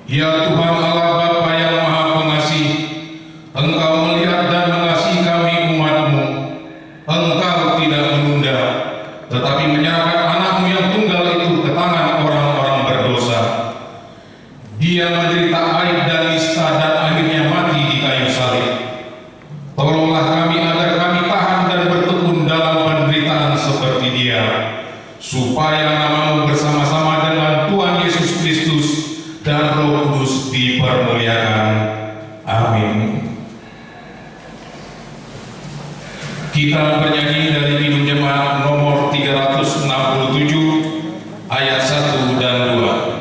Ya Tuhan Allah Bapa yang Maha Pengasih, Engkau melihat dan mengasihi kami umat-Mu. Engkau tidak menunda, tetapi menyerahkan anak-Mu yang tunggal itu ke tangan orang-orang berdosa. Dia menderita aib dan nista dan akhirnya mati di kayu salib. Tolonglah kami agar kami tahan dan bertekun dalam penderitaan seperti Dia, supaya nama-Mu bersama-sama dengan Tuhan Yesus Kristus dan Roh Kudus dipermuliakan. Amin. Kita bernyanyi dari Kidung Jemaat nomor 367 ayat 1 dan 2.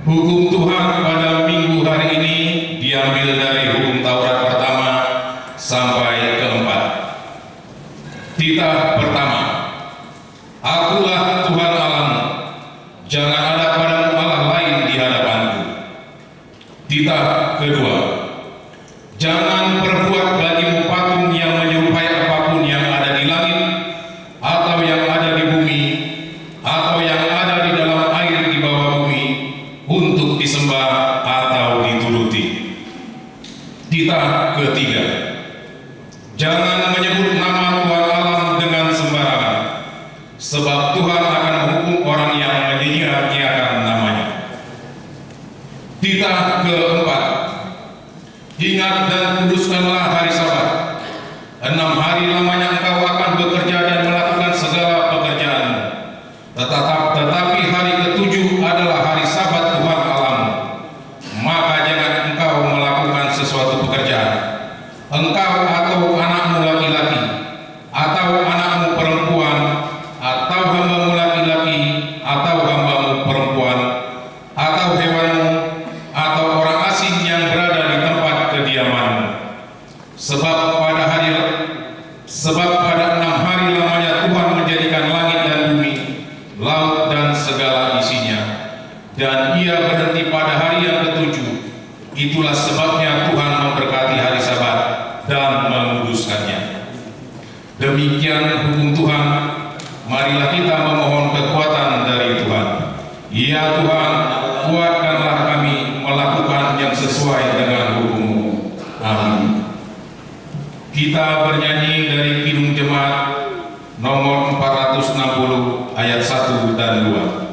Hukum Tuhan pada minggu hari ini diambil dari hukum Taurat pertama sampai keempat. Titah pertama, Akulah Tuhan Allahmu, jangan ada padamu Allah lain di hadapanku. Titah kedua, jangan perbuat bagimu patung yang menyerupai apapun yang ada di langit, atau yang ada di bumi, atau yang ada di dalam air di bawah bumi, untuk disembah atau dituruti. Titah ketiga, jangan menyebut nama Tuhan Allah dengan sembarangan, sebab Tuhan akan menghukum orang yang menyia-nyiakan namanya. Titah keempat, ingat dan kuduskanlah hari Sabat. 6 hari lamanya engkau akan bekerja dan melakukan segala pekerjaanmu. Tetapi hari ke-7 adalah hari Sabat Tuhan Allahmu. Maka jangan engkau melakukan sesuatu pekerjaan, engkau atau anakmu laki-laki, atau anakmu perempuan, atau hambamu laki-laki, atau hambamu perempuan, atau hewanmu, atau orang asing yang berada di tempat kediamanmu. ia berhenti pada hari yang ketujuh. Itulah sebabnya Tuhan memberkati hari Sabat dan menguduskannya. Demikian hukum Tuhan. Marilah kita memohon kekuatan dari Tuhan. Ya Tuhan, kuatkanlah kami melakukan yang sesuai dengan hukum-Mu. Amin. Kita bernyanyi dari Kidung Jemaat nomor 460 ayat 1 dan 2.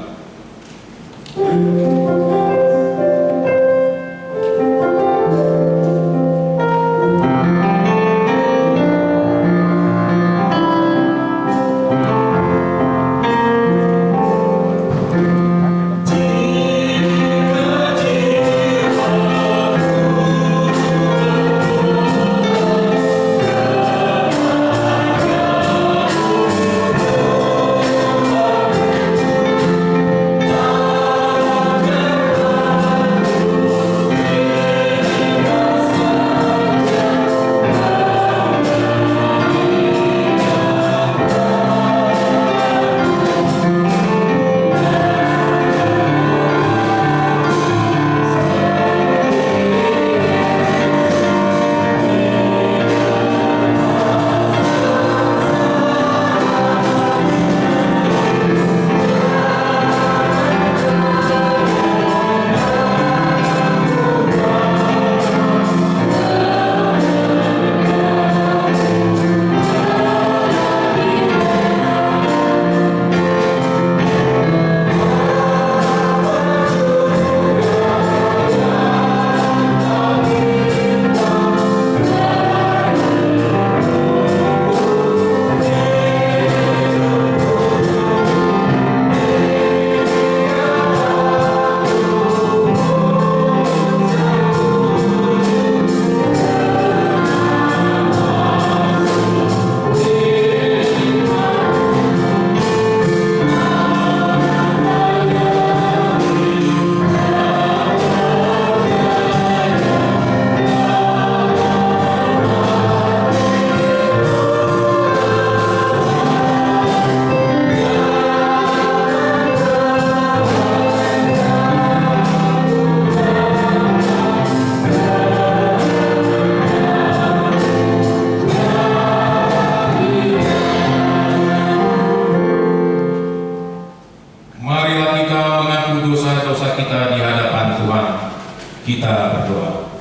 Kita berdoa.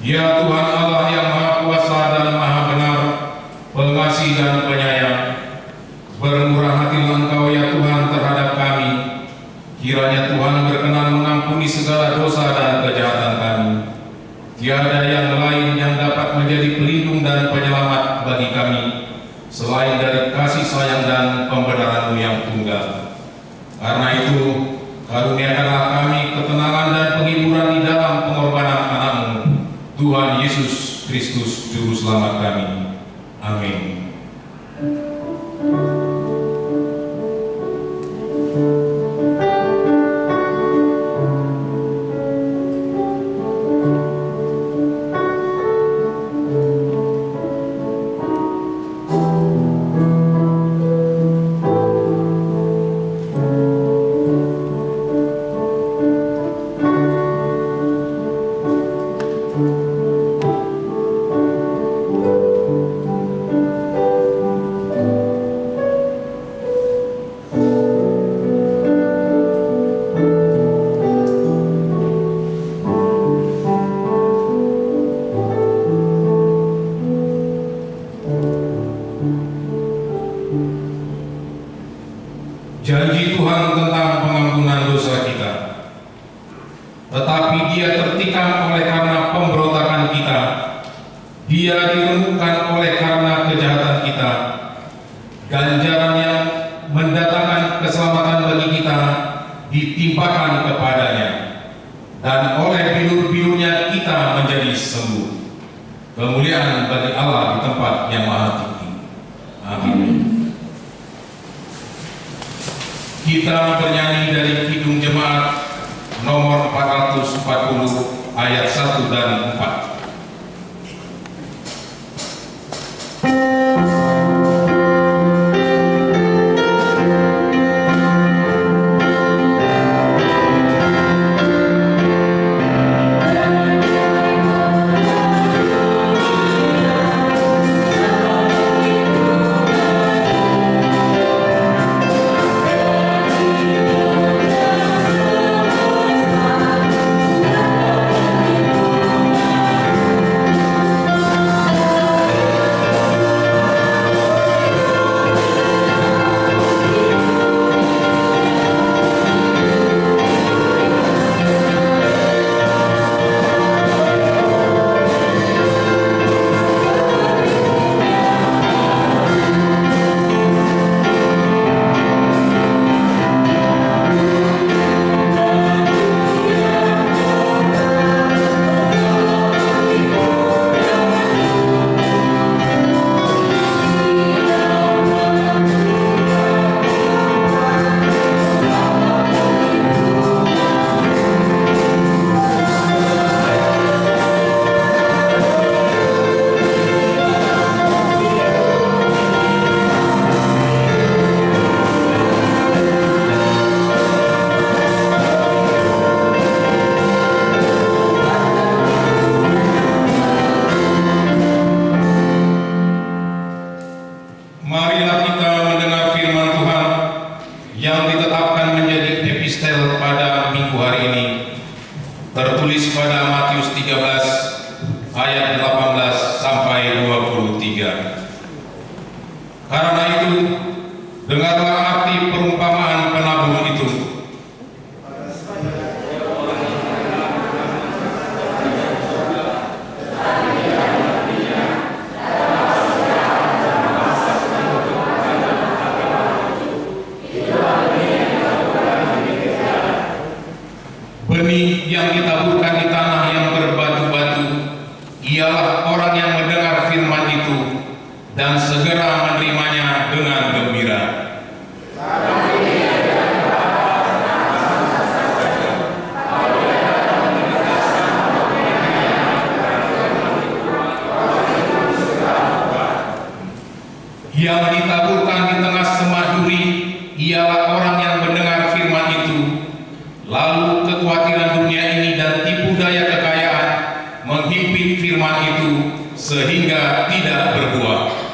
Ya Tuhan Allah yang Maha Kuasa dan Maha Benar, Pengasih dan Penyayang, bermurah hatilah Engkau ya Tuhan terhadap kami. Kiranya Tuhan berkenan mengampuni segala dosa dan kejahatan kami. Tiada yang lain yang dapat menjadi pelindung dan penyelamat bagi kami selain dari kasih sayang dan pembenaran-Mu yang tunggal. Karena itu, karuniakanlah kami ketenangan dan penghiburan di dalam pengorbanan anak-Mu, Tuhan Yesus Kristus Juru Selamat kami. Amin. Janji Tuhan tentang pengampunan dosa kita, tetapi Dia tertikam oleh karena pemberontakan kita, Dia diremukkan oleh karena kejahatan kita. Ganjaran yang mendatangkan keselamatan bagi kita ditimpakan kepadanya, dan oleh bilur-bilurnya kita menjadi sembuh. Kemuliaan bagi Allah di tempat yang maha tinggi. Amin. Kita bernyanyi dari Kidung Jemaat nomor 440 ayat 1 dan 4. pada minggu hari ini tertulis pada Matius 13 ayat 18 sampai 23. Karena itu, dengarlah arti perumpamaan penabur itu. Benih yang ditaburkan di tanah yang berbatu-batu ialah orang yang mendengar firman itu dan segera menerimanya dengan gembira. Yang ditaburkan di tengah semak duri ialah orang yang mendengar firman itu, lalu kekhawatiran dunia ini dan tipu daya kekayaan menghimpit firman itu sehingga tidak berbuah.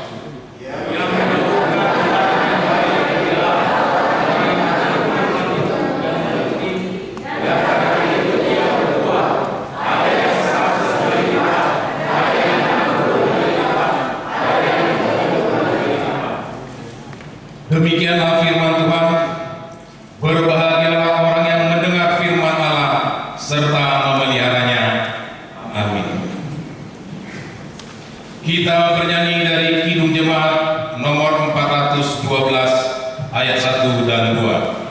Demikianlah firman Tuhan. Berbahagialah orang yang mendengar firman Allah serta memeliharanya. Amin. Kita bernyanyi dari Kidung Jemaat nomor 412 ayat 1 dan 2.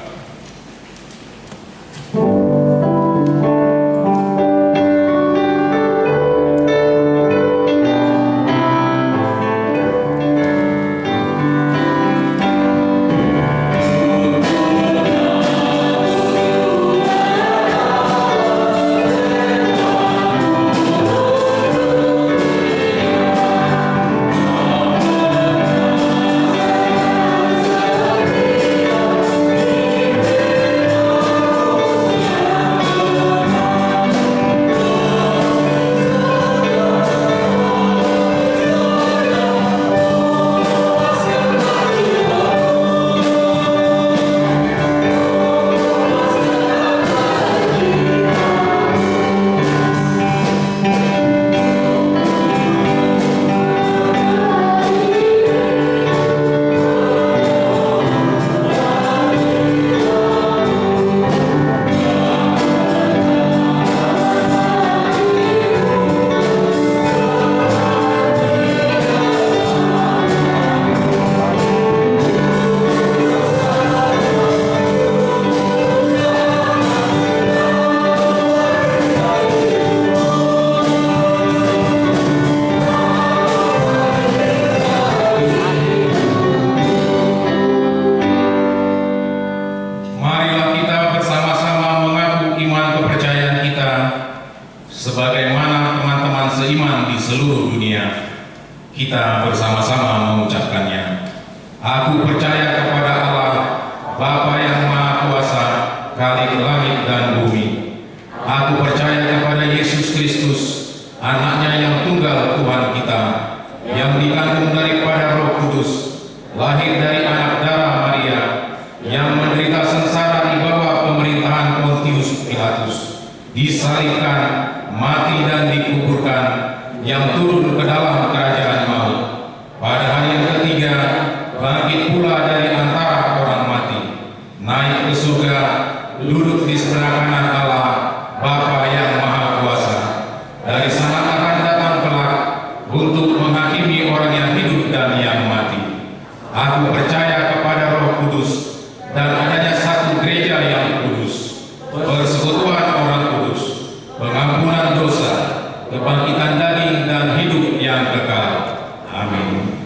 Sebagaimana teman-teman seiman di seluruh dunia, kita bersama-sama mengucapkannya. Aku percaya kepada Allah, Bapa yang Maha Kuasa, Khalik langit dan bumi. Aku percaya kepada Yesus Kristus, Anaknya yang tunggal Tuhan kita, yang dikandung daripada Roh Kudus, lahir dari anak darah Maria, yang menderita sengsara di bawah pemerintahan Pontius Pilatus, disalibkan, mati dan dikuburkan, yang turun ke dalam kerajaan maut. Pada hari yang ketiga, bangkit pula dari antara orang mati, naik ke surga, duduk di sebelah kanan Allah, Bapa yang Maha Kuasa. Dari sana akan datang kelak untuk menghakimi orang yang hidup dan yang mati. Aku percaya kepada Roh Kudus dan adanya satu gereja yang kudus, persekutuan orang kudus, pengampunan dosa, kebangkitan daging dan hidup yang kekal. Amin.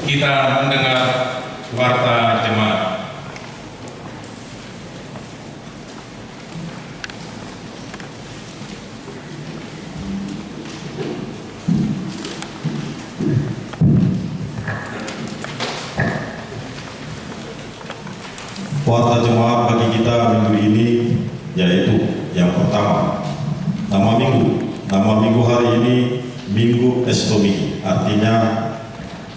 Kita mendengar warta jemaat. Warta jemaat bagi kita minggu ini yaitu yang pertama, nama minggu hari ini Minggu Estomi, artinya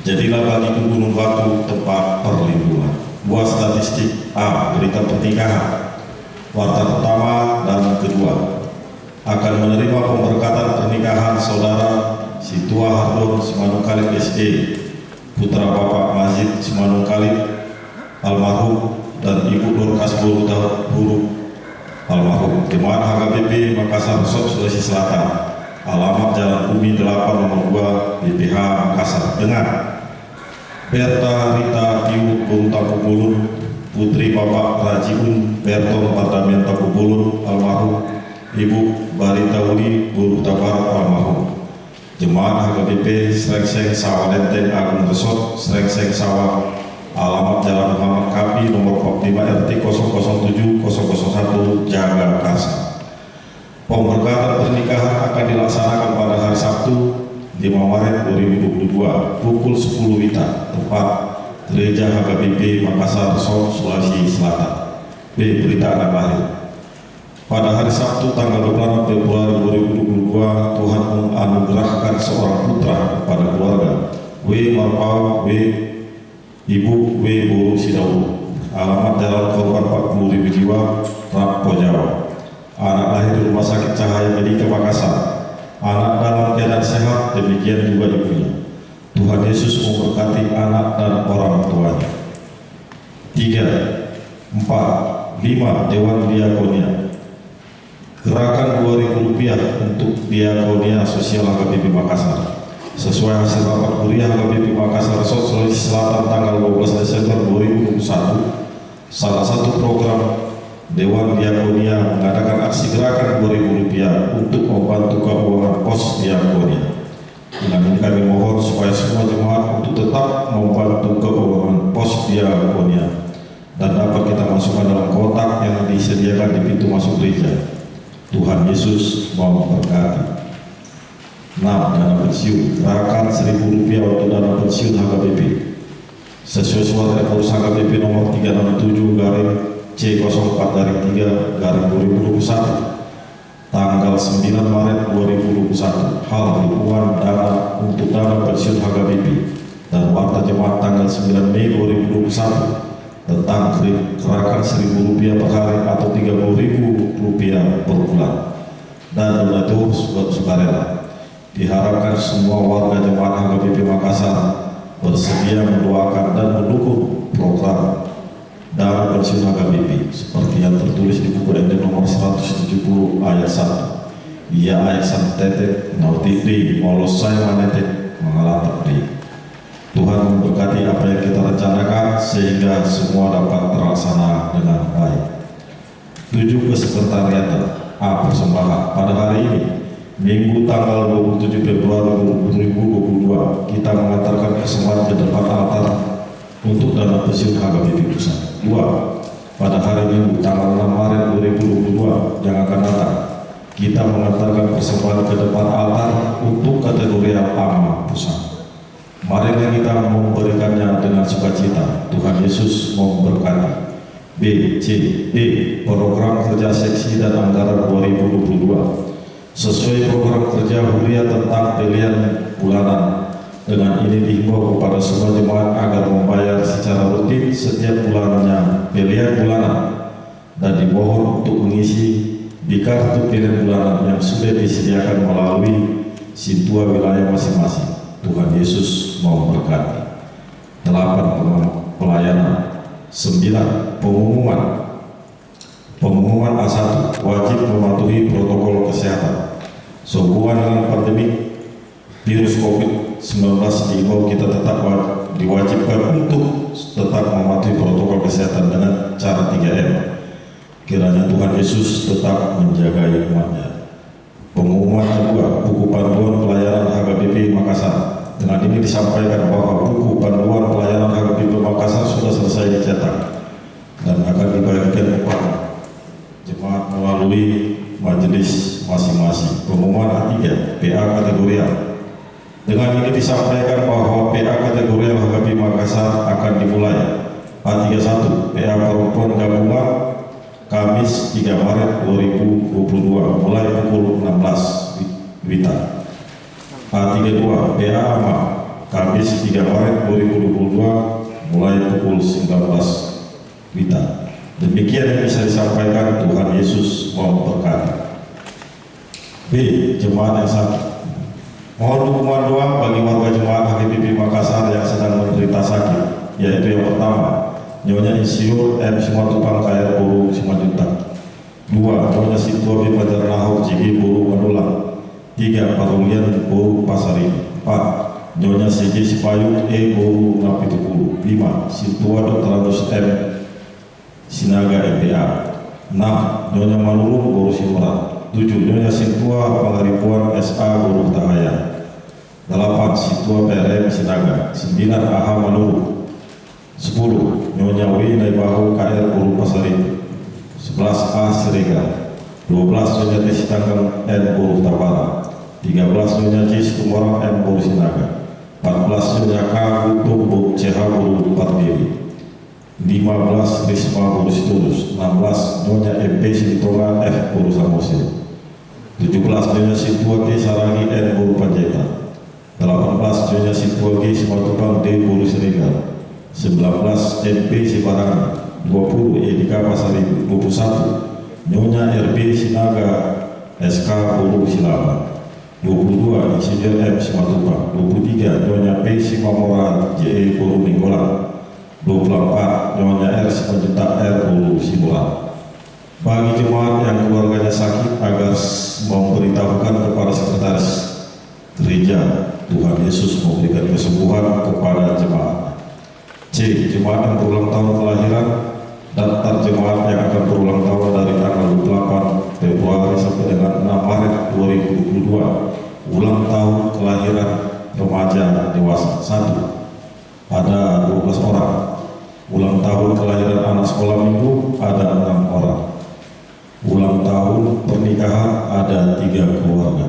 jadilah bagiku gunung batu tempat perlindungan. Buah statistik A. Berita pernikahan. Warta pertama dan kedua akan menerima pemberkatan pernikahan Saudara Situa Hardon Simanungkalit SE, putra Bapak Mazid Simanungkalit almarhum, dan Ibu Dorcas Huruf almarhum, Jemaat HKBP Makassar Resort Sulawesi Selatan, alamat Jalan Bumi 8 nomor 2 BPH Makassar, dengan Berta Rita Iu Buru Tapupulun, putri Bapak Rajiun Berton Pardamian Tapupulun almarhum, Ibu Barita Uli Buru Tabarat almarhum, Jemaat HKBP Srengseng Sawah Lenteng Agung Resort Srengseng Sawah, alamat Jalan Muhammad Kapi nomor 45 RT 007001 Jagakarsa. Pemberkatan pernikahan akan dilaksanakan pada hari Sabtu 5 Maret 2022 pukul 10 WITA, tepat Gereja HKBP Makassar Resort Sulawesi Selatan. B. Berita anak lahir. Pada hari Sabtu tanggal 26 Februari 2022, Tuhan menganugerahkan seorang putra kepada keluarga W. Marpau W. Ibu W. Buru Sidawu, alamat Jalan Korban 40.000 jiwa, Rapo Jawa. Anak lahir di Rumah Sakit Cahaya Medika Makassar. Anak dalam keadaan sehat, demikian juga ibunya. Tuhan Yesus memberkati anak dan orang tuanya. 3, 4, 5 Dewan Diakonia. Gerakan Rp2.000 untuk Diakonia Sosial HKBP Makassar sesuai hasil rapat kuliah HKBP Makassar Resort Sulawesi Selatan tanggal 12 Desember 2021. Salah satu program Dewan Diakonia mengadakan aksi gerakan Rp2.000 untuk membantu keuangan pos Diakonia. Dengan ini kami mohon supaya semua jemaat untuk tetap membantu keuangan pos Diakonia dan dapat kita masukkan dalam kotak yang disediakan di pintu masuk gereja. Tuhan Yesus memberkati. 6. Dana pensiun. Gerakan Rp1.000 untuk dana pensiun HKBP sesuai surat Revolusi HKBP nomor 367 garing C04-3 garing 2021 tanggal 9 Maret 2021. Hal dukungan dana untuk dana pensiun HKBP dan warta jemaat tanggal 9 Mei 2021 tentang gerakan Rp1.000 per hari atau Rp30.000 per bulan dan donatur sukarela. Diharapkan semua warga jemaat HKBP Makassar bersedia mendoakan dan mendukung program dana pensiun HKBP seperti yang tertulis di buku ending nomor 170 ayat 1. Ia ayat santetek nauti di molos saya manetek mengalatap di. Tuhan memberkati apa yang kita rencanakan sehingga semua dapat terlaksana dengan baik. 7. Kesekretariatan. A. Persembahan. Pada hari ini Minggu tanggal 27 Februari 2022 kita mengantarkan persembahan ke depan altar untuk dana pensiun HKBP Pusat. 2. Pada hari Minggu tanggal 6 Maret 2022 yang akan datang kita mengantarkan persembahan ke depan altar untuk kategori AMA Pusat. Marilah kita memberikannya dengan sukacita. Tuhan Yesus memberkati. B. C. D. Program kerja seksi dan anggaran 2022 sesuai program kerja Huria tentang pilihan bulanan. Dengan ini dihimbau kepada semua jemaat agar membayar secara rutin setiap bulannya pilihan bulanan dan dimohon untuk mengisi di kartu pilihan bulanan yang sudah disediakan melalui Situa wilayah masing-masing. Tuhan Yesus memberkati. 8. Pelayanan. 9. Pengumuman A1 wajib mematuhi protokol kesehatan. Sehubungan dengan pandemi virus COVID-19 diimbau kita tetap diwajibkan untuk tetap mematuhi protokol kesehatan dengan cara 3M. Kiranya Tuhan Yesus tetap menjaga umatnya. Pengumuman kedua, buku panduan pelayanan HKBP Makassar. Dengan ini disampaikan bahwa buku panduan pelayanan HKBP Makassar sudah selesai dicetak dan akan dibagikan kepada jemaat melalui majelis masing-masing. Pengumuman A3, PA kategorial. Dengan ini disampaikan bahwa PA kategorial HKBP Makassar akan dimulai. A31, PA perempuan gabungan Kamis 3 Maret 2022 mulai pukul 16 WITA. A32, PA AMA Kamis 3 Maret 2022 mulai pukul 19 WITA. Demikian yang bisa disampaikan. Tuhan Yesus memberkati. B. Jemaat yang sakit. Mohon dukungan doa bagi warga jemaat HKBP Makassar yang sedang menderita sakit, yaitu yang pertama, Nyonya Insinyur M. Simatupang KR Boru Simanjuntak. 2. Nyonya Situa B. Pajarnahor JG Boru Manulang. 3. Parulian Boru Pasari. 4. Nyonya CJ Sipayung E. Boru Napitukulu. 5. Situa Dr. Andus M. Sinaga MPA. 6. Nyonya Manurung Boru Simurat. 7. Nyonya Situa Pangaribuan SA Boru Tahaya. 8. Situa PRM Sinaga. 9. AHA Manurung. 10. Nyonya W. Naibahu KR Boru Pasari. 11. A. Siregar. 12. Nyonya T. Sitanggang N. Boru Tabara. 13. Nyonya C. Situmorang M. Boru Sinaga. 14. Nyonya K. Gutung CH Boru Pardiri. 15. Risma Boru Situlus. 16. Nyonya MP Silitonga F. Boru Samosir. 17. Nyonya Situa T. Sarangi N. Boru Panjaitan. 18. Nyonya Situa G. Simatupang D. Boru Siregar. 19. MP Siparangan. 20. Edika Pasari. 21. Nyonya RB Sinaga SK Boru Silaba. 22. Insinyur M. Simatupang. 23. Nyonya P. Simamora JE Boru Minggolan. 24. Nyonya R. Simanjuntak R. Boru Simulat. Bagi jemaat yang keluarganya sakit, agar memberitahukan kepada sekretaris gereja, Tuhan Yesus memberikan kesembuhan kepada jemaat. C. Jemaat yang berulang tahun kelahiran. Daftar jemaat yang akan berulang tahun dari tanggal 28 Februari sampai dengan 6 Maret 2022. Ulang tahun kelahiran remaja dewasa 1. Ada 12 orang. Ulang tahun kelahiran anak sekolah minggu ada 6 orang. Ulang tahun pernikahan ada 3 keluarga.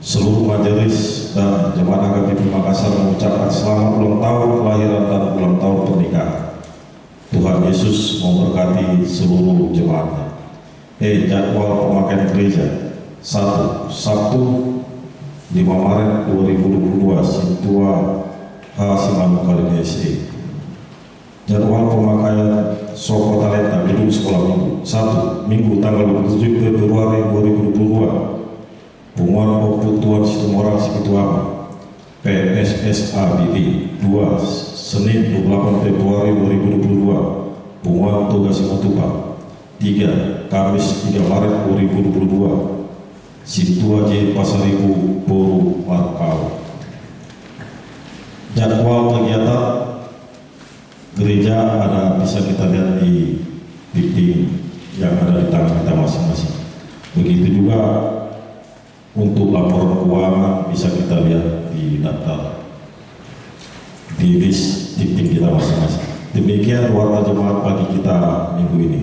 Seluruh majelis dan jemaat HKBP Makassar mengucapkan selamat ulang tahun kelahiran dan ulang tahun pernikahan. Tuhan Yesus memberkati seluruh jemaatnya. Jadwal pemakaian gereja. 1. Sabtu 5 Maret 2022 Situa H. Simanukali SE. Jadwal pemakaian Soko Talenta Gedung Sekolah Minggu. 1. Minggu tanggal 27 Februari 2022 Pengumuman Perputuan Situmorang Sikituama PSSA BD. 2. Senin 28 Februari 2022 Pengumuman Tugas Simatupang. 3. Kamis 3 Maret 2022 Situa J. Pasaribu Boru Markau. Jadwal kegiatan gereja ada bisa kita lihat di dinding yang ada di tangan kita masing-masing. Begitu juga untuk laporan keuangan bisa kita lihat di daftar di list dinding kita masing-masing. Demikian warta jemaat bagi kita minggu ini.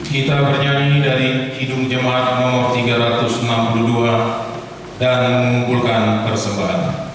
Kita bernyanyi dari Kidung Jemaat nomor 362 dan mengumpulkan persembahan.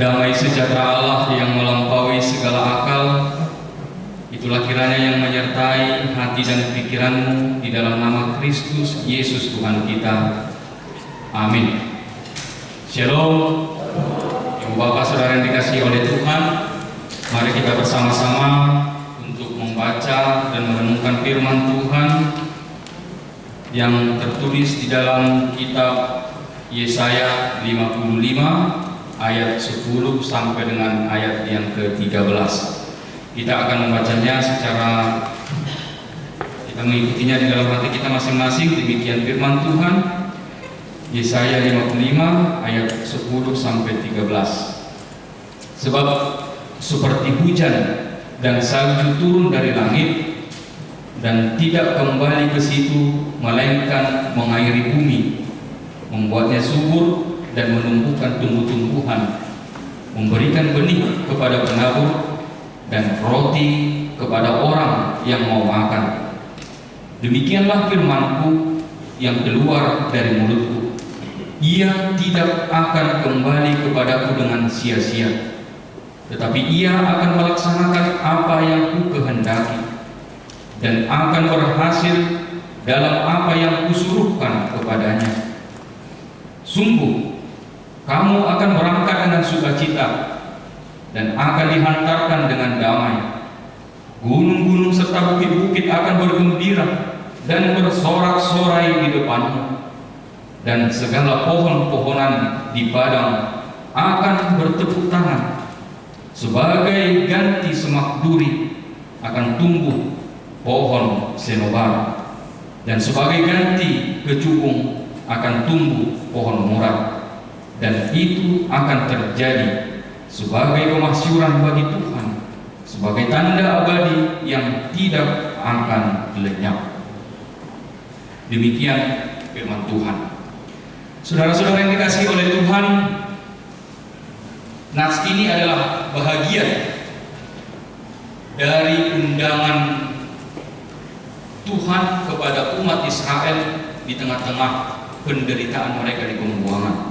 damai sejahtera Allah yang melampaui segala akal, itulah kiranya yang menyertai hati dan pikiranmu di dalam nama Kristus Yesus Tuhan kita. Amin. Shalom. Ibu bapak saudara yang dikasihi oleh Tuhan, mari kita bersama-sama untuk membaca dan merenungkan firman Tuhan yang tertulis di dalam kitab Yesaya 55 ayat 10 sampai dengan ayat yang ke-13. Kita akan membacanya kita mengikutinya di dalam hati kita masing-masing. Demikian firman Tuhan, Yesaya 55 ayat 10 sampai 13. Sebab seperti hujan dan salju turun dari langit dan tidak kembali ke situ, melainkan mengairi bumi, membuatnya subur dan menumbuhkan tumbuh-tumbuhan, memberikan benih kepada penabur dan roti kepada orang yang mau makan. Demikianlah firman-Ku yang keluar dari mulut-Ku. Ia tidak akan kembali kepadaku dengan sia-sia, tetapi ia akan melaksanakan apa yang Ku kehendaki dan akan berhasil dalam apa yang Kusuruhkan kepadanya. Sungguh kamu akan berangkat dengan sukacita dan akan dihantarkan dengan damai. Gunung-gunung serta bukit-bukit akan bergembira dan bersorak-sorai di depanmu, dan segala pohon-pohonan di padang akan bertepuk tangan. Sebagai ganti semak duri akan tumbuh pohon senobar, dan sebagai ganti kecubung akan tumbuh pohon murad. Dan itu akan terjadi sebagai pemasyuran bagi Tuhan, sebagai tanda abadi yang tidak akan lenyap. Demikian firman Tuhan. Saudara-saudara yang dikasihi oleh Tuhan, nats ini adalah bahagian dari undangan Tuhan kepada umat Israel di tengah-tengah penderitaan mereka di pembuangan.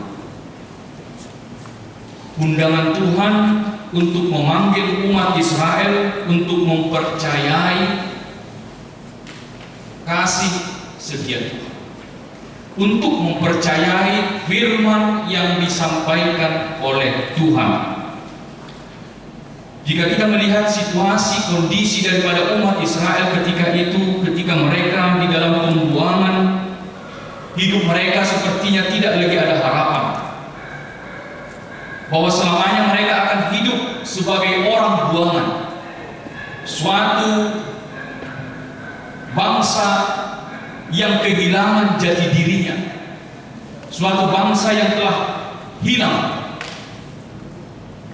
Undangan Tuhan untuk memanggil umat Israel untuk mempercayai kasih setia Tuhan, untuk mempercayai firman yang disampaikan oleh Tuhan. Jika kita melihat situasi kondisi daripada umat Israel ketika mereka di dalam pembuangan, hidup mereka sepertinya tidak lagi ada harapan bahwa selamanya mereka akan hidup sebagai orang buangan, suatu bangsa yang kehilangan jati dirinya, suatu bangsa yang telah hilang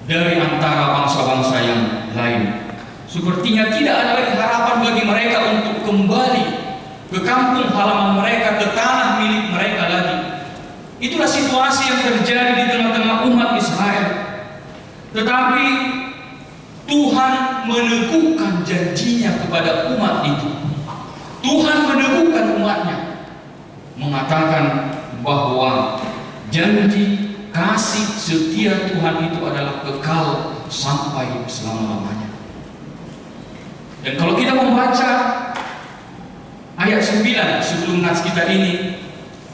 dari antara bangsa-bangsa yang lain. Sepertinya tidak ada lagi harapan bagi mereka untuk kembali ke kampung halaman mereka, ke tanah milik mereka lagi. Itulah situasi yang terjadi di tengah-tengah umat Israel. Tetapi Tuhan meneguhkan janjinya kepada umat itu. Tuhan meneguhkan umatnya, mengatakan bahwa janji kasih setia Tuhan itu adalah kekal sampai selama-lamanya. Dan kalau kita membaca ayat 9 sebelum nats kita ini,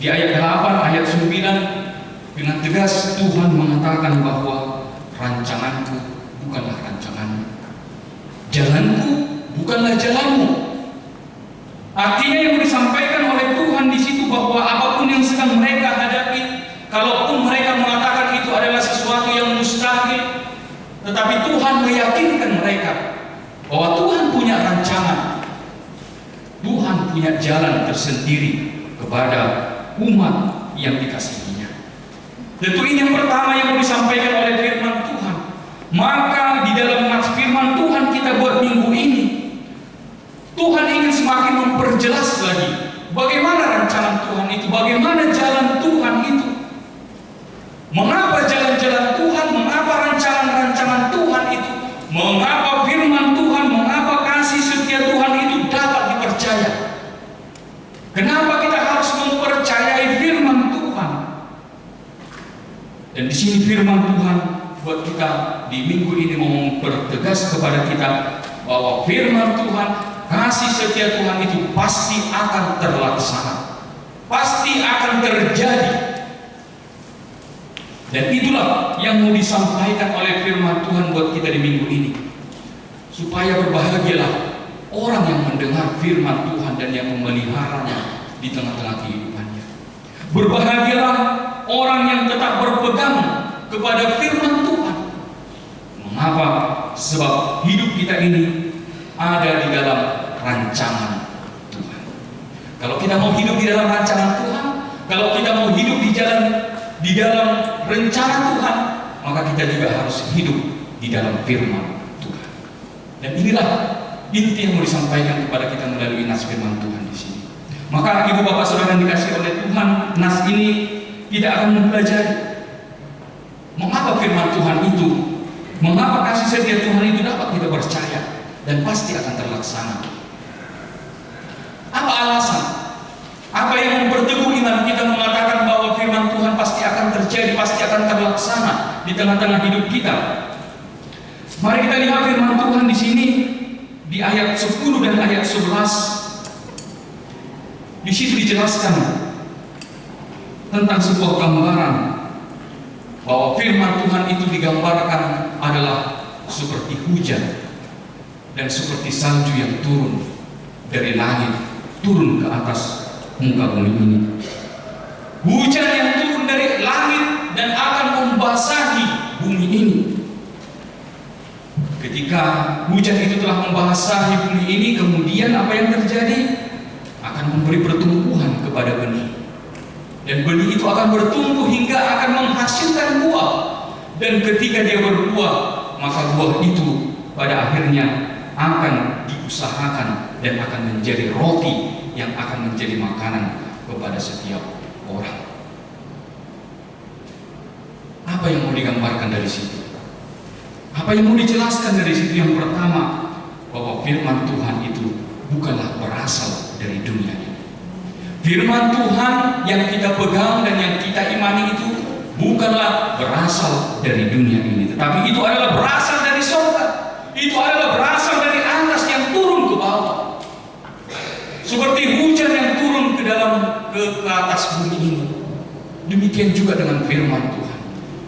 di ayat 8, ayat 9, dengan tegas Tuhan mengatakan bahwa rancanganku bukanlah rancanganmu, jalanku bukanlah jalanmu. Artinya yang disampaikan oleh Tuhan di situ bahwa apapun yang sedang mereka hadapi, kalaupun mereka mengatakan itu adalah sesuatu yang mustahil, tetapi Tuhan meyakinkan mereka bahwa Tuhan punya rancangan, Tuhan punya jalan tersendiri kepada umat yang dikasihinya. Tentu ini yang pertama yang mau disampaikan oleh firman Tuhan. Maka di dalam nats firman Tuhan kita buat minggu ini, Tuhan ingin semakin memperjelas lagi bagaimana rancangan Tuhan itu, bagaimana jalan Tuhan itu, mengapa jalan-jalan Tuhan, mengapa rancangan-rancangan Tuhan itu, mengapa firman Tuhan, mengapa kasih setia Tuhan itu dapat dipercaya. Kenapa kita harus mempercayai firman Tuhan? Dan di sini firman Tuhan buat kita di minggu ini mau mempertegas kepada kita bahwa firman Tuhan, kasih setia Tuhan itu pasti akan terlaksana, pasti akan terjadi. Dan itulah yang mau disampaikan oleh firman Tuhan buat kita di minggu ini, supaya berbahagialah orang yang mendengar firman Tuhan dan yang memeliharanya di tengah-tengah kehidupannya. Berbahagialah orang yang tetap berpegang kepada firman Tuhan. Mengapa? Sebab hidup kita ini ada di dalam rancangan Tuhan. Kalau kita mau hidup di dalam rancangan Tuhan, kalau kita mau hidup di dalam rencana Tuhan, maka kita juga harus hidup di dalam firman Tuhan. Dan inilah inti yang mau disampaikan kepada kita melalui nas firman Tuhan di sini. Maka ibu bapak saudara yang dikasihi oleh Tuhan, nas ini tidak akan mempelajari mengapa firman Tuhan itu, mengapa kasih setia Tuhan itu dapat kita percaya dan pasti akan terlaksana. Apa alasan? Apa yang memperteguh iman kita mengatakan bahwa firman Tuhan pasti akan terjadi, pasti akan terlaksana di tengah-tengah hidup kita? Mari kita lihat firman Tuhan di sini di ayat 10 dan ayat 11. Di situ dijelaskan tentang sebuah gambaran bahwa firman Tuhan itu digambarkan adalah seperti hujan dan seperti salju yang turun dari langit, turun ke atas muka bumi ini. Hujan yang turun dari langit dan akan membasahi bumi ini. Ketika hujan itu telah membasahi bumi ini, kemudian apa yang terjadi? Akan memberi pertumbuhan kepada benih. Dan benih itu akan bertumbuh hingga akan menghasilkan buah. Dan ketika dia berbuah, maka buah itu pada akhirnya akan diusahakan dan akan menjadi roti yang akan menjadi makanan kepada setiap orang. Apa yang mau digambarkan dari situ? Apa yang mau dijelaskan dari situ? Yang pertama, bahwa firman Tuhan itu bukanlah berasal dari dunia ini. Firman Tuhan yang kita pegang dan yang kita imani itu bukanlah berasal dari dunia ini, tetapi itu adalah berasal dari surga. Itu adalah berasal dari atas yang turun ke bawah. Seperti hujan yang turun ke atas bumi ini. Demikian juga dengan firman Tuhan.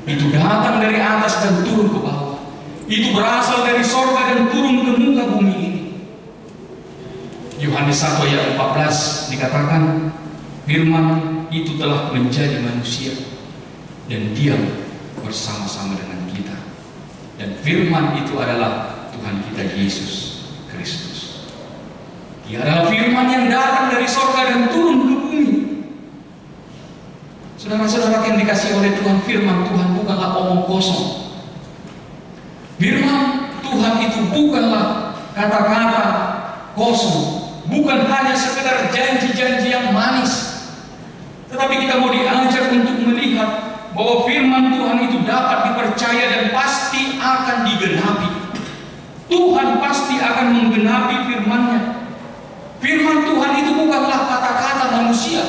Itu datang dari atas dan turun ke bawah. Itu berasal dari surga dan turun ke muka bumi ini. Yohanes 1 ayat 14 dikatakan, firman itu telah menjadi manusia dan diam bersama-sama dengan kita. Dan firman itu adalah Tuhan kita Yesus Kristus. Dia adalah firman yang datang dari surga dan turun ke bumi. Saudara-saudara yang dikasihi oleh Tuhan, firman Tuhan bukanlah omong kosong. Firman Tuhan itu bukanlah kata-kata kosong, bukan hanya sekedar janji-janji yang manis, tetapi kita mau diajak untuk melihat bahwa firman Tuhan itu dapat dipercaya dan pasti akan digenapi. Tuhan pasti akan menggenapi firman-Nya. Firman Tuhan itu bukanlah kata-kata manusia,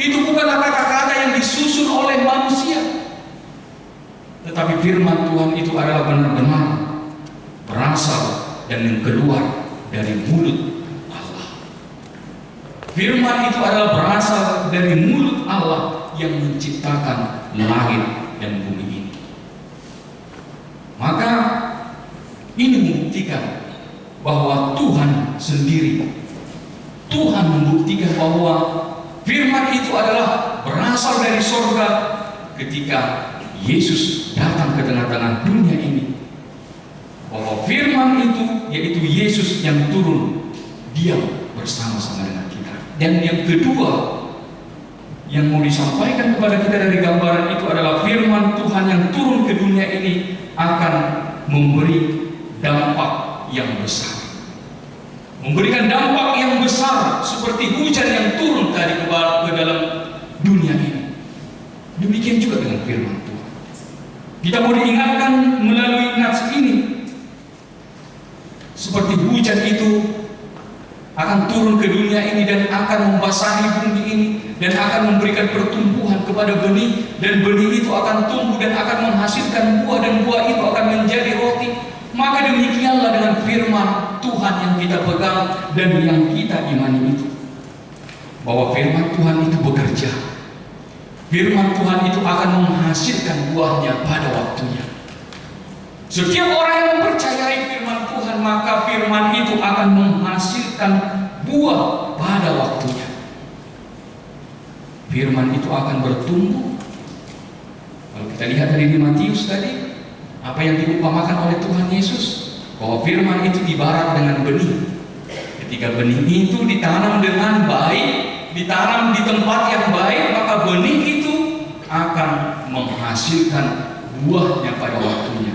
itu bukanlah kata-kata yang disusun oleh manusia, tetapi firman Tuhan itu adalah benar-benar berasal dan yang keluar dari mulut Allah. Firman itu adalah berasal dari mulut Allah yang menciptakan langit dan bumi ini. Maka ini membuktikan bahwa Tuhan sendiri, Tuhan membuktikan bahwa firman itu adalah berasal dari surga ketika Yesus datang ke tengah-tengah dunia ini. Bahwa firman itu, yaitu Yesus yang turun diam bersama-sama dengan kita. Dan yang kedua yang mau disampaikan kepada kita dari gambaran itu adalah firman Tuhan yang turun ke dunia ini akan memberi dampak yang besar. Memberikan dampak yang besar seperti hujan yang turun tadi ke dalam dunia ini. Demikian juga dengan firman Tuhan. Kita mau diingatkan melalui nats ini, seperti hujan itu akan turun ke dunia ini dan akan membasahi bumi ini, dan akan memberikan pertumbuhan kepada benih, dan benih itu akan tumbuh dan akan menghasilkan buah, dan buah itu akan menjadi roti. Maka demikianlah dengan firman Tuhan yang kita pegang dan yang kita imani itu, bahwa firman Tuhan itu bekerja. Firman Tuhan itu akan menghasilkan buahnya pada waktunya. Setiap orang yang mempercayai firman Tuhan, maka firman itu akan menghasilkan buah pada waktunya. Firman itu akan bertumbuh. Kalau kita lihat dari di Matius tadi, apa yang diupamakan oleh Tuhan Yesus, bahwa firman itu ibarat dengan benih. Ketika benih itu ditanam dengan baik, ditanam di tempat yang baik, maka benih itu akan menghasilkan buahnya pada waktunya.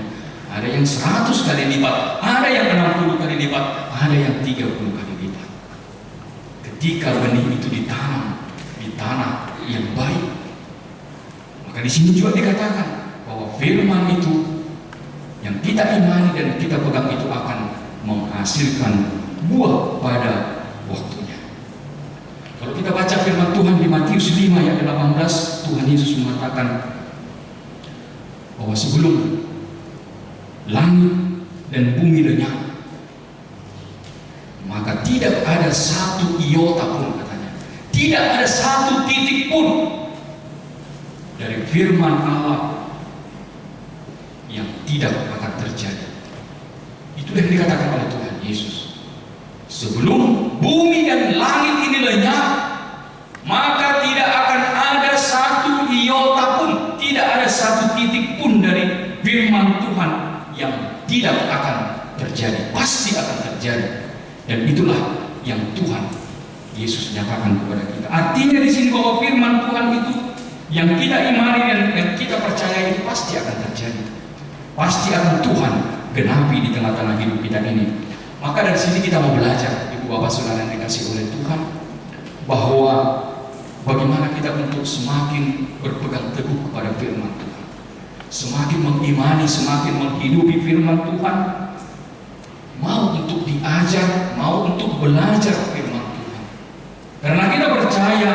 Ada yang 100 kali lipat, ada yang 60 kali lipat, ada yang 30 kali lipat. Ketika benih itu ditanam di tanah yang baik, maka di sini juga dikatakan bahwa firman itu yang kita imani dan kita pegang itu akan menghasilkan buah pada waktunya. Kalau kita baca firman Tuhan di Matius 5 ayat 18, Tuhan Yesus mengatakan bahwa sebelum langit dan bumi lenyap, maka tidak ada satu iota pun, katanya, tidak ada satu titik pun dari firman Allah yang tidak akan terjadi. Itu yang dikatakan oleh Tuhan Yesus. Sebelum bumi dan langit ini lenyap, maka tidak akan ada satu iota pun, tidak ada satu titik pun dari firman Tuhan yang tidak akan terjadi. Pasti akan terjadi. Dan itulah yang Tuhan Yesus nyatakan kepada kita. Artinya di sini bahwa firman Tuhan itu yang kita imani dan yang kita percaya itu pasti akan terjadi. Pasti akan Tuhan genapi di tengah-tengah hidup kita ini. Maka dari sini kita mau belajar, Ibu Bapak Saudara yang dikasihi oleh Tuhan, bahwa bagaimana kita untuk semakin berpegang teguh kepada firman Tuhan, semakin mengimani, semakin menghidupi firman Tuhan, mau untuk diajar, mau untuk belajar firman Tuhan. Karena kita percaya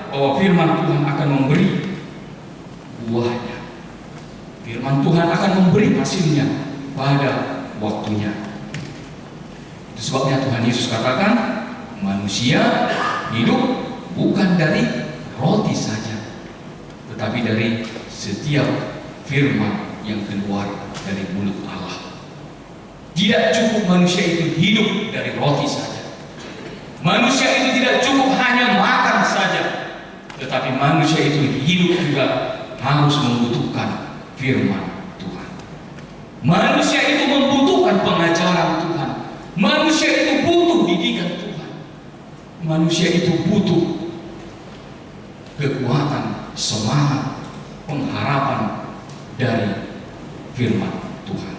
bahwa firman Tuhan akan memberi buahnya. Firman Tuhan akan memberi hasilnya pada waktunya. Itu sebabnya Tuhan Yesus katakan, manusia hidup bukan dari roti saja, tetapi dari setiap firman yang keluar dari mulut Allah. Tidak cukup manusia itu hidup dari roti saja. Manusia itu tidak cukup hanya makan saja, tetapi manusia itu hidup juga harus membutuhkan firman Tuhan. Manusia itu membutuhkan pengajaran Tuhan. Manusia itu butuh didikan Tuhan. Manusia itu butuh kekuatan, semangat, pengharapan dari firman Tuhan.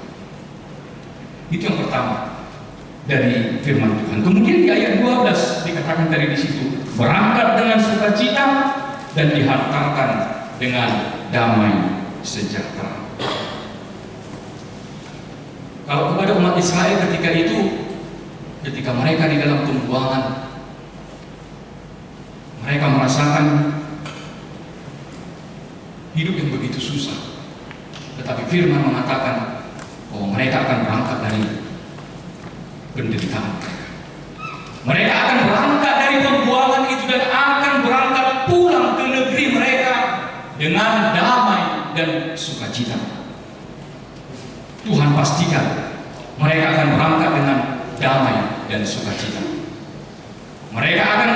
Itu yang pertama dari firman Tuhan. Kemudian di ayat 12 dikatakan tadi di situ, berangkat dengan sukacita dan dihantarkan dengan damai sejahtera. Kalau kepada umat Israel ketika itu, ketika mereka di dalam pembuangan, mereka merasakan hidup yang begitu susah. Tetapi firman mengatakan bahwa mereka akan berangkat dari penderitaan mereka. Mereka akan berangkat dari pembuangan itu dan akan berangkat pulang ke negeri mereka dengan damai dan sukacita. Tuhan pastikan mereka akan berangkat dengan damai dan sukacita. Mereka akan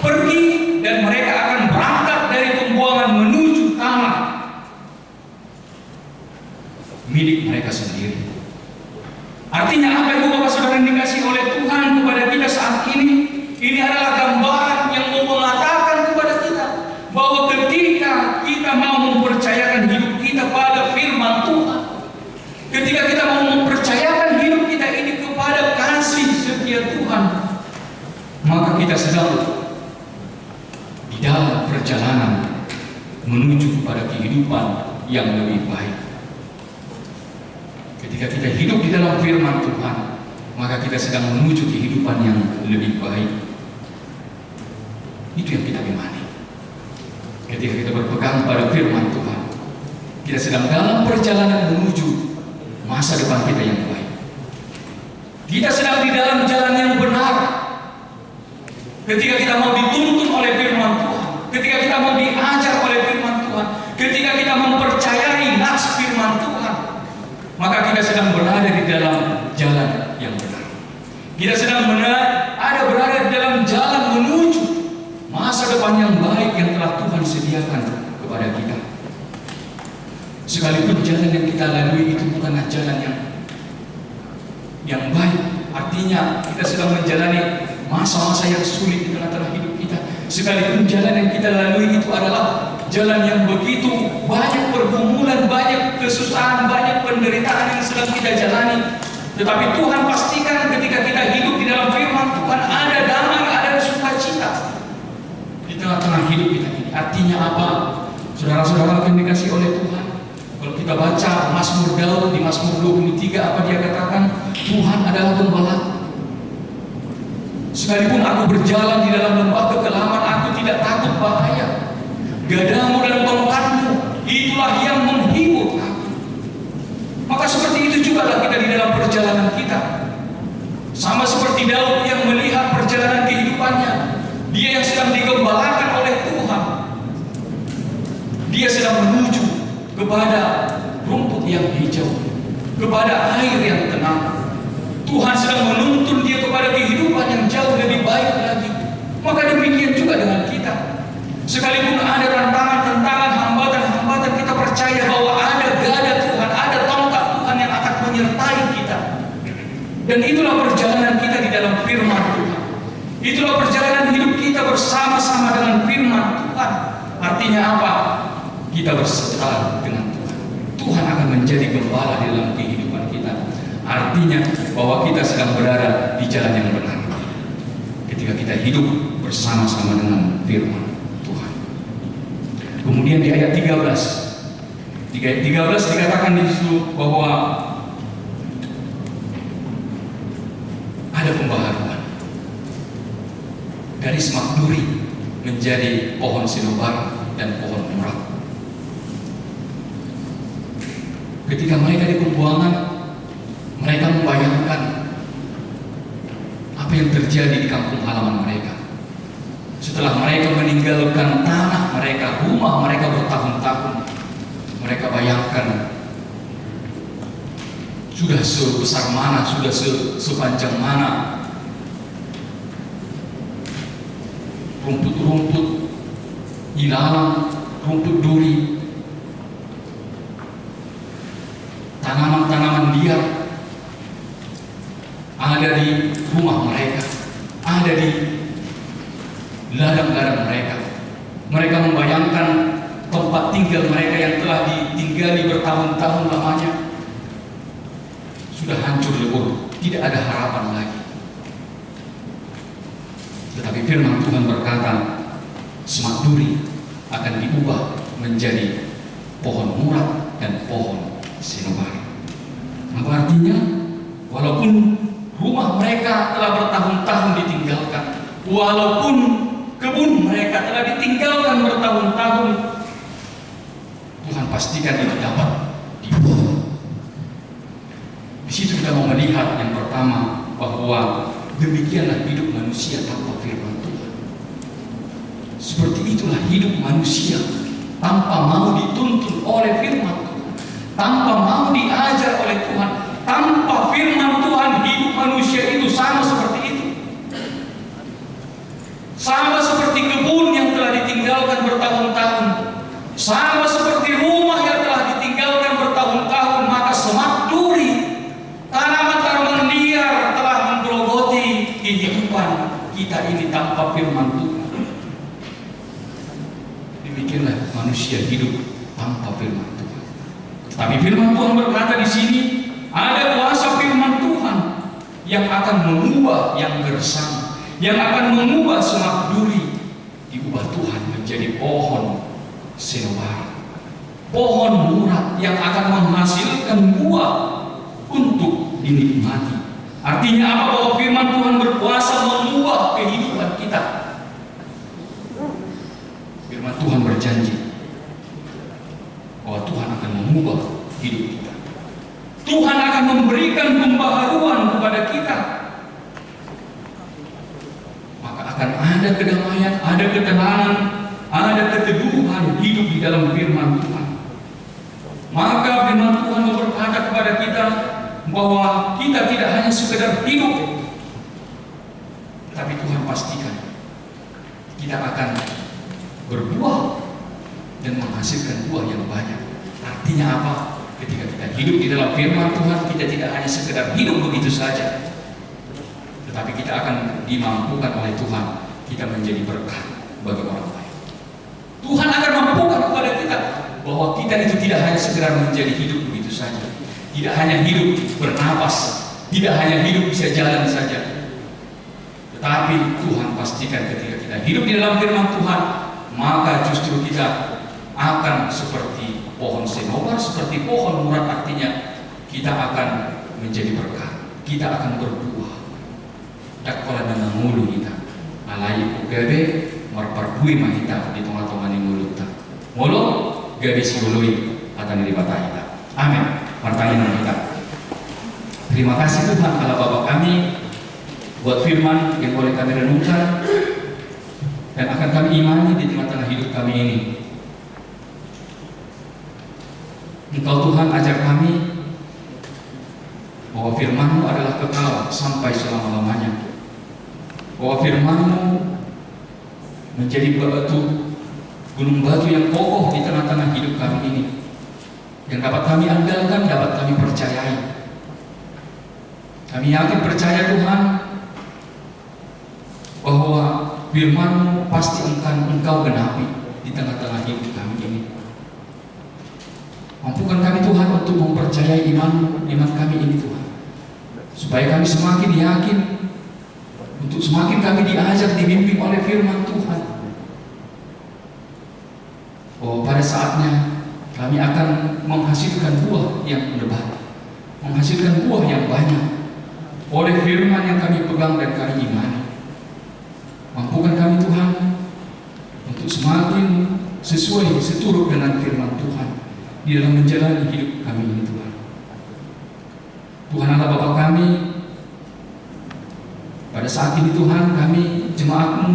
pergi dan mereka akan berangkat dari pembuangan menuju tanah milik mereka sendiri. Artinya apa, Ibu Bapak Saudara yang dikasihi oleh Tuhan, kepada kita saat ini? Ini adalah gambaran yang mau mengatakan kepada kita bahwa ketika kita mau mempercayakan hidup kita pada firman Tuhan, ketika kita mau mempercayakan hidup kita ini kepada kasih setia Tuhan, maka kita sedang di dalam perjalanan menuju kepada kehidupan yang lebih baik. Ketika kita hidup di dalam firman Tuhan, maka kita sedang menuju kehidupan yang lebih baik. Itu yang kita imani. ketika kita berpegang pada firman Tuhan. Kita sedang dalam perjalanan menuju masa depan kita yang baik. Kita sedang di dalam jalan yang benar. Ketika kita mau dituntun oleh firman Tuhan, ketika kita mau diajar oleh firman Tuhan, ketika kita mempercayai nas firman Tuhan, maka kita sedang berada di dalam jalan yang benar. Kita sedang berada di dalam jalan menuju masa depan yang baik yang telah Tuhan sediakan kepada kita. Sekalipun jalan yang kita lalui itu bukanlah jalan yang baik, artinya kita sedang menjalani masa-masa yang sulit di tengah-tengah hidup kita. Sekalipun jalan yang kita lalui itu adalah jalan yang begitu banyak pergumulan, banyak kesusahan, banyak penderitaan yang sedang kita jalani, tetapi Tuhan pastikan ketika kita hidup di dalam firman Tuhan ada damai, ada sukacita di tengah-tengah hidup kita ini. Artinya apa? Saudara-saudara yang dikasihi oleh Tuhan, kalau kita baca Mazmur Daud di Mazmur 23, apa dia katakan? Tuhan adalah gembala. Sekalipun aku berjalan di dalam lembah kekelaman, aku tidak takut bahaya. Gadamu dan tongkatmu, itulah yang menghibur aku. Maka seperti itu juga lah kita di dalam perjalanan kita. Sama seperti Daud yang melihat perjalanan kehidupannya, dia yang sedang digembalakan oleh Tuhan. Dia sedang menuju kepada rumput yang hijau, kepada air yang tenang. Tuhan sedang menuntun dia kepada kehidupan yang jauh lebih baik lagi. Maka demikian juga dengan kita. Sekalipun ada tantangan-tantangan, hambatan-hambatan, kita percaya bahwa ada gada Tuhan, ada tongkat Tuhan yang akan menyertai kita. Dan itulah perjalanan kita di dalam firman Tuhan. Itulah perjalanan hidup kita bersama-sama dengan firman Tuhan. Artinya apa? Kita berserta dengan Tuhan. Tuhan akan menjadi gembala di dalam kehidupan kita. Artinya bahwa kita sedang berada di jalan yang benar ketika kita hidup bersama-sama dengan firman Tuhan. Kemudian di ayat 13 dikatakan di situ bahwa ada pembaharuan dari semak duri menjadi pohon sinobar dan pohon murah. Ketika mereka di pembuangan, mereka membayangkan apa yang terjadi di kampung halaman mereka. Setelah mereka meninggalkan tanah mereka, rumah mereka bertahun-tahun, mereka bayangkan sudah sebesar mana, sudah sepanjang mana rumput-rumput ilalang, rumput duri, tanaman-tanaman liar ada di rumah mereka, ada di ladang-ladang mereka. Mereka membayangkan tempat tinggal mereka yang telah ditinggali bertahun-tahun lamanya sudah hancur lebur, tidak ada harapan lagi. Tetapi firman Tuhan berkata, semak duri akan diubah menjadi pohon murad dan pohon sinobari. Apa artinya? Walaupun rumah mereka telah bertahun-tahun ditinggalkan, walaupun kebun mereka telah ditinggalkan bertahun-tahun, Tuhan pastikan itu dapat diubah. Di situ kita mau melihat yang pertama bahwa demikianlah hidup manusia tanpa firman Tuhan. Seperti itulah hidup manusia tanpa mau dituntun oleh firman Tuhan, tanpa mau diajar oleh Tuhan. Tanpa firman Tuhan, hidup manusia itu sama seperti itu. Sama seperti kebun yang telah ditinggalkan bertahun-tahun, sama seperti rumah yang telah ditinggalkan bertahun-tahun, maka semak duri, tanaman-tanaman liar telah menggerogoti kehidupan kita ini tanpa firman Tuhan. Demikianlah manusia hidup tanpa firman Tuhan. Tapi firman Tuhan berkata di sini, ada kuasa firman Tuhan yang akan mengubah yang gersang, yang akan mengubah semak duri, diubah Tuhan menjadi pohon senobari, pohon murad yang akan menghasilkan buah untuk dinikmati. Artinya apa? Bahwa firman Tuhan berkuasa mengubah kehidupan kita. Firman Tuhan berjanji, bahwa Tuhan akan mengubah hidup kita. Tuhan akan memberikan pembaharuan kepada kita. Maka akan ada kedamaian, ada ketenangan, ada keteduhan hidup di dalam firman Tuhan. Maka firman Tuhan berkata kepada kita bahwa kita tidak hanya sekedar hidup, tapi Tuhan pastikan kita akan berbuah dan menghasilkan buah yang banyak. Artinya apa? Ketika kita hidup di dalam firman Tuhan, kita tidak hanya sekedar hidup begitu saja, tetapi kita akan dimampukan oleh Tuhan, kita menjadi berkat bagi orang lain. Tuhan akan mampukan kepada kita bahwa kita itu tidak hanya sekedar menjadi hidup begitu saja, tidak hanya hidup bernapas, tidak hanya hidup bisa jalan saja, tetapi Tuhan pastikan ketika kita hidup di dalam firman Tuhan, maka justru kita akan seperti pohon senobar, seperti pohon murad. Artinya kita akan menjadi berkat, kita akan berbuah. Dakkola dan mulu kita alai ugabe marparbui mahita di tengah-tengah ni mulut ta molo gabe siului akan dibatahi ta. Amin. Pertanyaan kita. Terima kasih Tuhan Allah Bapa kami buat firman yang boleh kami renungkan dan akan kami imani di tengah-tengah hidup kami ini. Engkau Tuhan ajar kami bahwa firman-Mu adalah kekal sampai selama-lamanya, bahwa firman-Mu menjadi batu, gunung batu yang kokoh di tengah-tengah hidup kami ini, yang dapat kami andalkan, dapat kami percayai. Kami yakin percaya Tuhan bahwa firman-Mu pasti Engkau genapi di tengah-tengah hidup kami ini. Mampukan kami Tuhan untuk mempercayai iman kami ini Tuhan, supaya kami semakin yakin, untuk semakin kami diajak, dibimbing oleh firman Tuhan, bahwa pada saatnya kami akan menghasilkan buah yang lebat, menghasilkan buah yang banyak oleh firman yang kami pegang dan kami imani. Mampukan kami Tuhan untuk semakin sesuai, seturut dengan firman Tuhan di dalam menjalani hidup kami ini Tuhan. Tuhan Allah Bapa kami, pada saat ini Tuhan kami jemaat-Mu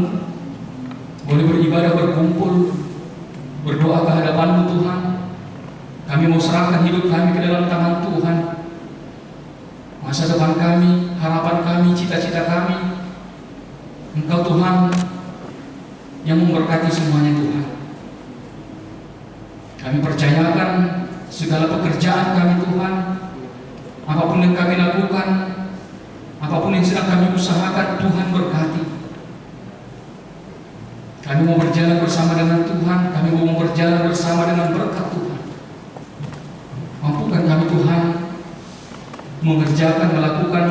boleh beribadah, berkumpul, berdoa ke hadapan-Mu Tuhan. Kami mau serahkan hidup kami ke dalam tangan Tuhan. Masa depan kami, harapan kami, cita-cita kami, Engkau Tuhan yang memberkati semuanya Tuhan. Kami percayakan segala pekerjaan kami Tuhan, apapun yang kami lakukan, apapun yang sedang kami usahakan, Tuhan berkati. Kami mau berjalan bersama dengan Tuhan, kami mau berjalan bersama dengan berkat Tuhan. Mampukan kami Tuhan mengerjakan, melakukan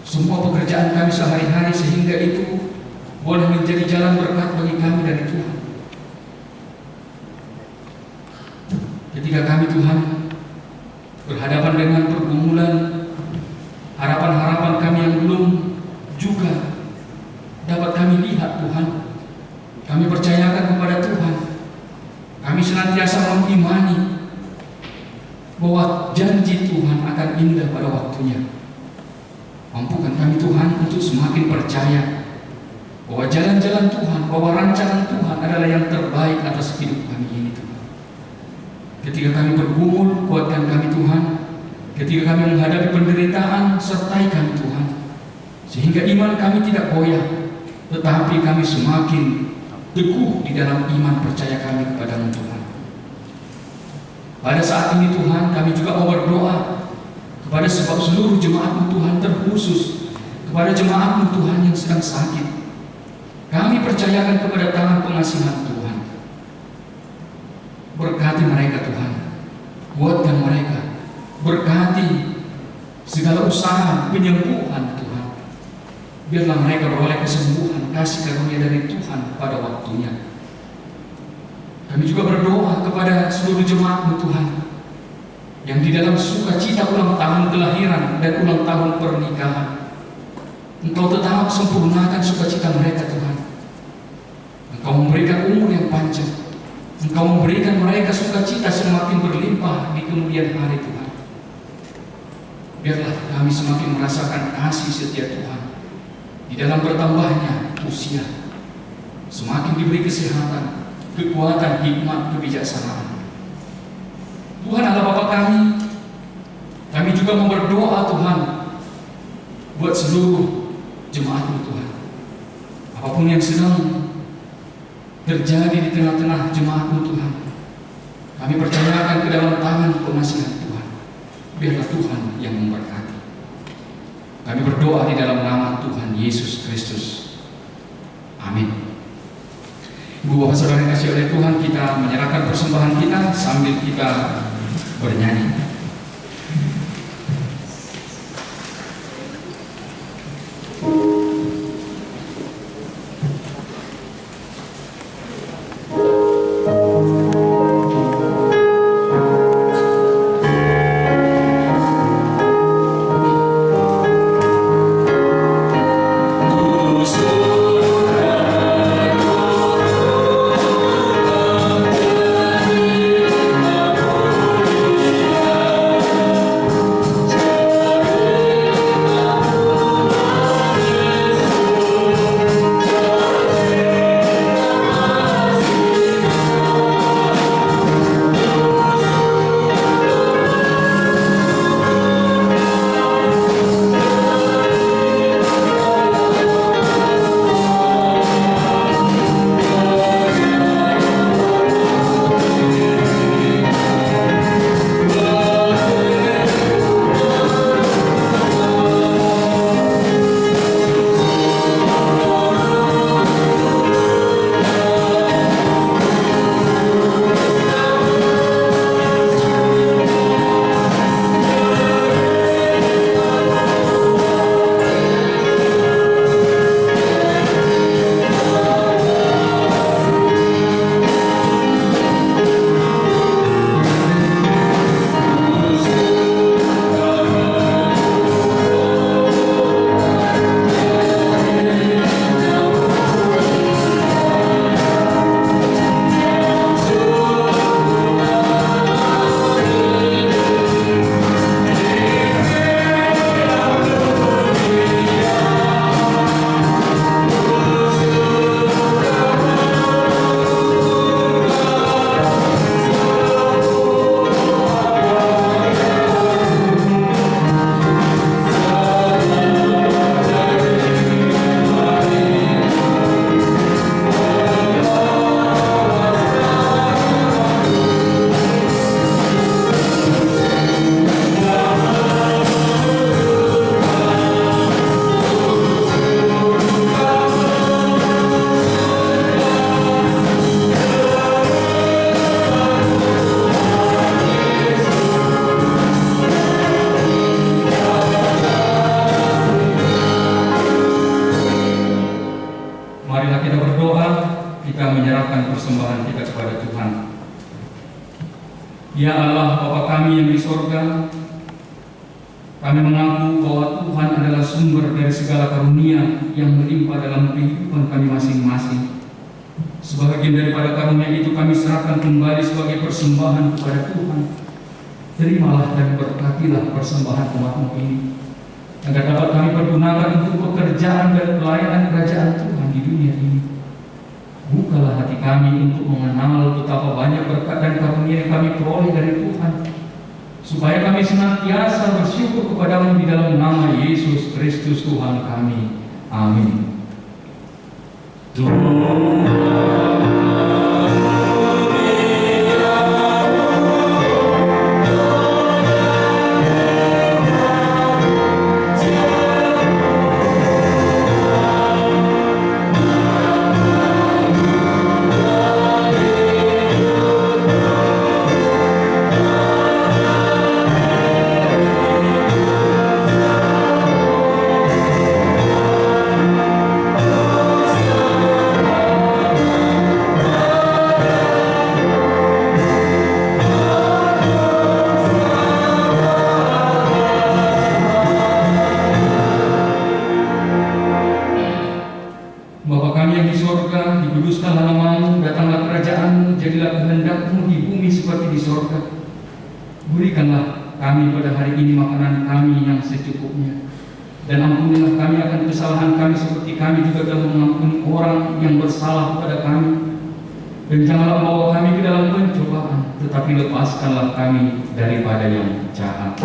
semua pekerjaan kami sehari-hari, sehingga itu boleh menjadi jalan berkat bagi kami dari Tuhan. Ketika kami Tuhan berhadapan dengan pergumulan, harapan-harapan kami yang belum juga dapat kami lihat Tuhan, kami percayakan kepada Tuhan. Kami senantiasa mengimani bahwa janji Tuhan akan indah pada waktunya. Mampukan kami Tuhan untuk semakin percaya bahwa jalan-jalan Tuhan, bahwa rancangan Tuhan adalah yang terbaik atas hidup kami ini Tuhan. Ketika kami bergumul, kuatkan kami Tuhan. Ketika kami menghadapi penderitaan, sertai kami Tuhan, sehingga iman kami tidak goyah, tetapi kami semakin teguh di dalam iman percaya kami kepada-Mu Tuhan. Pada saat ini Tuhan, kami juga mau berdoa kepada sebab seluruh jemaat-Mu Tuhan, terkhusus kepada jemaat-Mu Tuhan yang sedang sakit. Kami percayakan kepada tangan pengasihan Tuhan. Berkati mereka Tuhan, kuatkan mereka, berkati segala usaha penyembuhan Tuhan. Biarlah mereka beroleh kesembuhan, kasih karunia dari Tuhan pada waktunya. Kami juga berdoa kepada seluruh jemaat-Mu Tuhan yang di dalam sukacita ulang tahun kelahiran dan ulang tahun pernikahan. Engkau tetap sempurnakan sukacita mereka Tuhan. Engkau memberikan umur yang panjang, Engkau memberikan mereka sukacita semakin berlimpah di kemudian hari Tuhan. Biarlah kami semakin merasakan kasih setia Tuhan di dalam bertambahnya usia, semakin diberi kesehatan, kekuatan, hikmat, kebijaksanaan. Tuhan Allah Bapa kami juga mau berdoa Tuhan buat seluruh jemaat-Mu Tuhan. Apapun yang sedang terjadi di tengah-tengah jemaat-Mu Tuhan, kami percayakan ke dalam tangan pengasihan Tuhan. Biarlah Tuhan yang memberkati. Kami berdoa di dalam nama Tuhan Yesus Kristus. Amin. Ibu Bapak Saudara yang kasih oleh Tuhan, kita menyerahkan persembahan kita sambil kita bernyanyi. Ya Allah, Bapa kami yang di sorga, kami mengaku bahwa Tuhan adalah sumber dari segala karunia yang melimpah dalam kehidupan kami masing-masing. Sebagian daripada karunia itu kami serahkan kembali sebagai persembahan kepada Tuhan. Terimalah dan berkatilah persembahan umat-Mu ini, agar dapat kami pergunakan untuk pekerjaan dan pelayanan kerajaan Tuhan di dunia ini. Bukalah hati kami untuk mengenal betapa banyak berkat dan karunia yang kami peroleh dari Tuhan, supaya kami senantiasa bersyukur kepada-Mu di dalam nama Yesus Kristus Tuhan kami. Amin. Amin. seperti di sorga. Berikanlah kami pada hari ini makanan kami yang secukupnya, dan ampunilah kami akan kesalahan kami seperti kami juga telah mengampuni orang yang bersalah kepada kami. Dan janganlah membawa kami ke dalam pencobaan, tetapi lepaskanlah kami daripada yang jahat.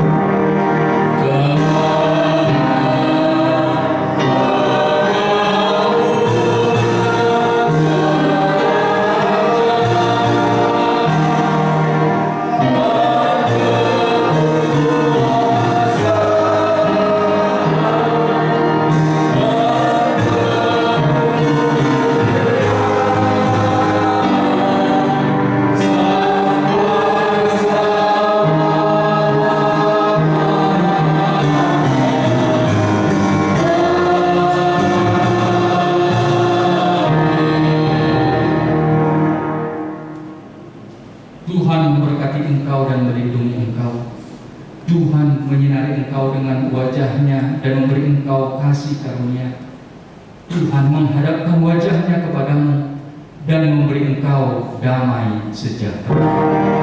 Tuhan memberkati engkau dan melindungi engkau. Tuhan menyinari engkau dengan wajah-Nya dan memberi engkau kasih karunia. Tuhan menghadapkan wajah-Nya kepadamu dan memberi engkau damai sejahtera.